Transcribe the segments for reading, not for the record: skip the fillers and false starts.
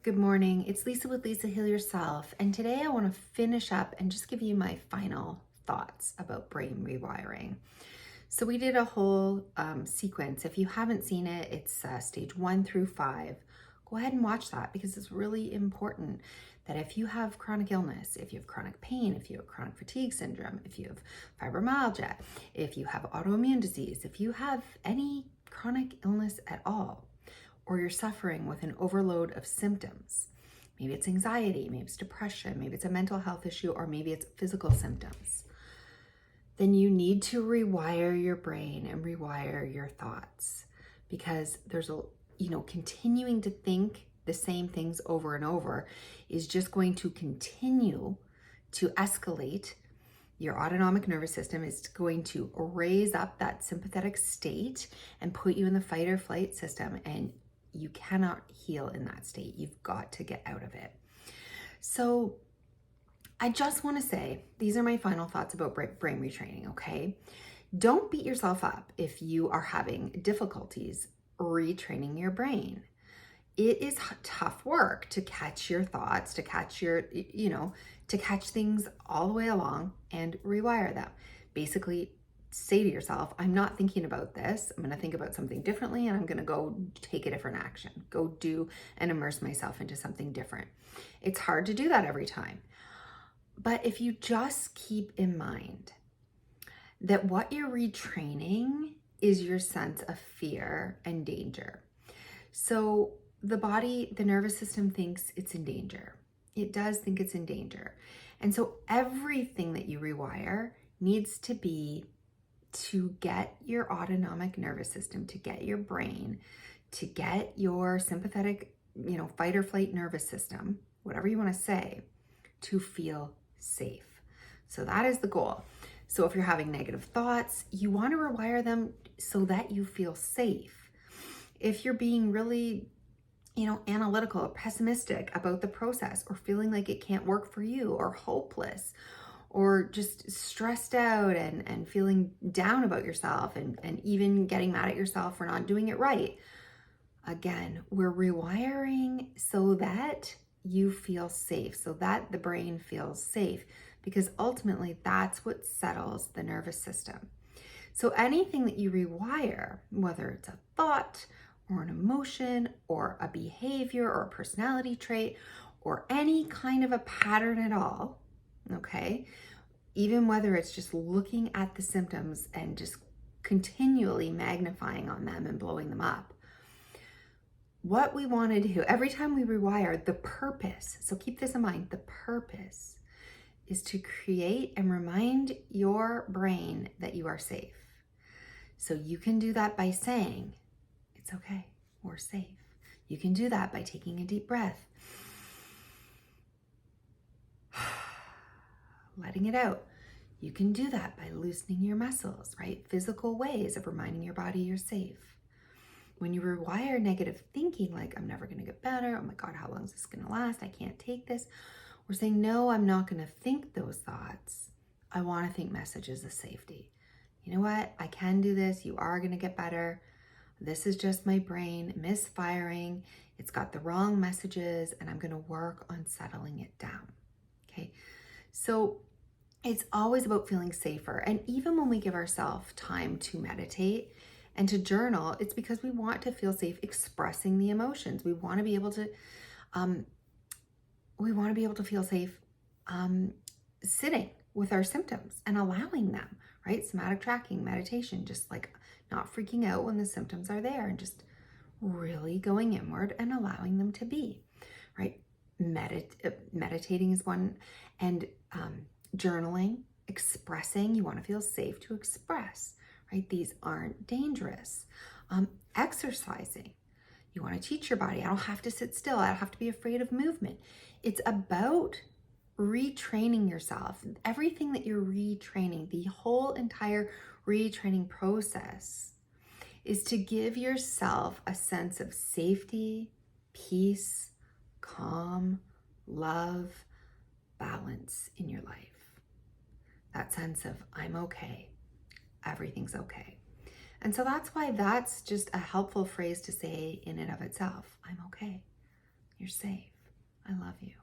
Good morning. It's Lisa with Lisahealyourself, and today I want to finish up and just give you my final thoughts about brain rewiring. So we did a whole sequence. If you haven't seen it, it's stage 1 through 5. Go ahead and watch that because it's really important that if you have chronic illness, if you have chronic pain, if you have chronic fatigue syndrome, if you have fibromyalgia, if you have autoimmune disease, if you have any chronic illness at all, or you're suffering with an overload of symptoms. Maybe it's anxiety, maybe it's depression, maybe it's a mental health issue, or maybe it's physical symptoms. Then you need to rewire your brain and rewire your thoughts, because there's continuing to think the same things over and over is just going to continue to escalate your autonomic nervous system. Is going to raise up that sympathetic state and put you in the fight or flight system, and you cannot heal in that state. You've got to get out of it. So I just want to say, these are my final thoughts about brain retraining, okay? Don't beat yourself up if you are having difficulties retraining your brain. It is tough work to catch your thoughts, to catch to catch things all the way along and rewire them. Basically, say to yourself, I'm not thinking about this. I'm going to think about something differently, and I'm going to go take a different action, go do and immerse myself into something different. It's hard to do that every time. But if you just keep in mind that what you're retraining is your sense of fear and danger. So the body, the nervous system thinks it's in danger. It does think it's in danger. And so everything that you rewire needs to be to get your autonomic nervous system, to get your brain, to get your sympathetic, fight or flight nervous system, whatever you want to say, to feel safe. So that is the goal. So if you're having negative thoughts, you want to rewire them so that you feel safe. If you're being really, analytical or pessimistic about the process, or feeling like it can't work for you, or hopeless, or just stressed out and feeling down about yourself, and even getting mad at yourself for not doing it right. Again, we're rewiring so that you feel safe, so that the brain feels safe, because ultimately that's what settles the nervous system. So anything that you rewire, whether it's a thought or an emotion or a behavior or a personality trait or any kind of a pattern at all, okay, even whether it's just looking at the symptoms and just continually magnifying on them and blowing them up, what we want to do every time we rewire, the purpose, so keep this in mind, the purpose is to create and remind your brain that you are safe. So you can do that by saying, it's okay, we're safe. You can do that by taking a deep breath, letting it out. You can do that by loosening your muscles, right? Physical ways of reminding your body you're safe. When you rewire negative thinking, like, I'm never going to get better, oh my God, how long is this going to last? I can't take this. We're saying, no, I'm not going to think those thoughts. I want to think messages of safety. You know what? I can do this. You are going to get better. This is just my brain misfiring. It's got the wrong messages, and I'm going to work on settling it down. Okay. So it's always about feeling safer. And even when we give ourselves time to meditate and to journal, it's because we want to feel safe expressing the emotions. We want to be able to, feel safe sitting with our symptoms and allowing them, right? Somatic tracking, meditation, just like not freaking out when the symptoms are there, and just really going inward and allowing them to be, right? Meditating is one, and journaling, expressing. You want to feel safe to express, right? These aren't dangerous. Exercising. You want to teach your body, I don't have to sit still. I don't have to be afraid of movement. It's about retraining yourself. Everything that you're retraining, the whole entire retraining process, is to give yourself a sense of safety, peace, calm, love, balance in your life. That sense of, I'm okay, everything's okay. And so that's why that's just a helpful phrase to say in and of itself. I'm okay, you're safe. I love you.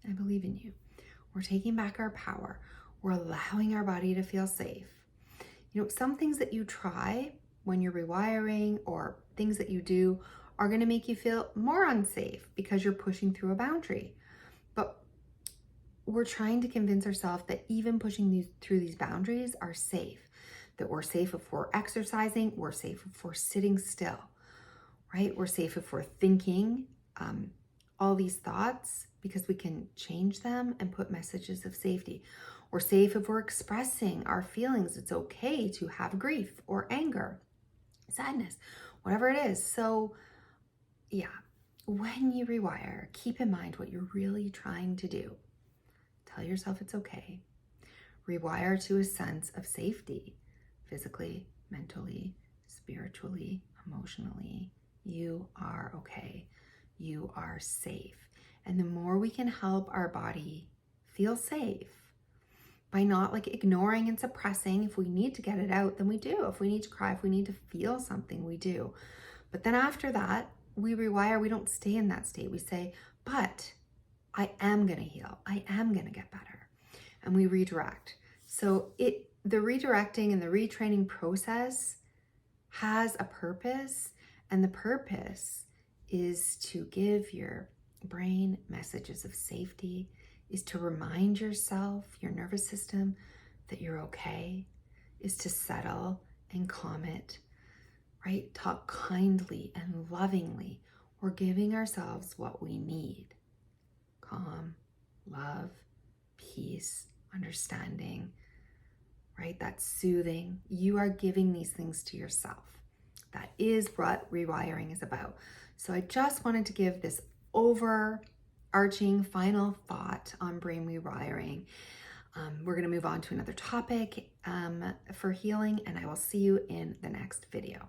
I believe in you. We're taking back our power. We're allowing our body to feel safe. You know, some things that you try when you're rewiring or things that you do are going to make you feel more unsafe because you're pushing through a boundary. But we're trying to convince ourselves that even pushing through these boundaries are safe, that we're safe if we're exercising, we're safe if we're sitting still, right? We're safe if we're thinking all these thoughts because we can change them and put messages of safety. We're safe if we're expressing our feelings. It's okay to have grief or anger, sadness, whatever it is. So yeah, when you rewire, keep in mind what you're really trying to do. Tell yourself it's okay. Rewire to a sense of safety, physically, mentally, spiritually, emotionally. You are okay. You are safe. And the more we can help our body feel safe by not like ignoring and suppressing, if we need to get it out, then we do. If we need to cry, if we need to feel something, we do. But then after that, we rewire. We don't stay in that state. We say, but I am going to heal. I am going to get better. And we redirect. So the redirecting and the retraining process has a purpose, and the purpose is to give your brain messages of safety, is to remind yourself, your nervous system, that you're okay, is to settle and calm it, right? Talk kindly and lovingly. We're giving ourselves what we need: calm, love, peace, understanding, right? That's soothing. You are giving these things to yourself. That is what rewiring is about. So I just wanted to give this overarching final thought on brain rewiring. We're going to move on to another topic for healing, and I will see you in the next video.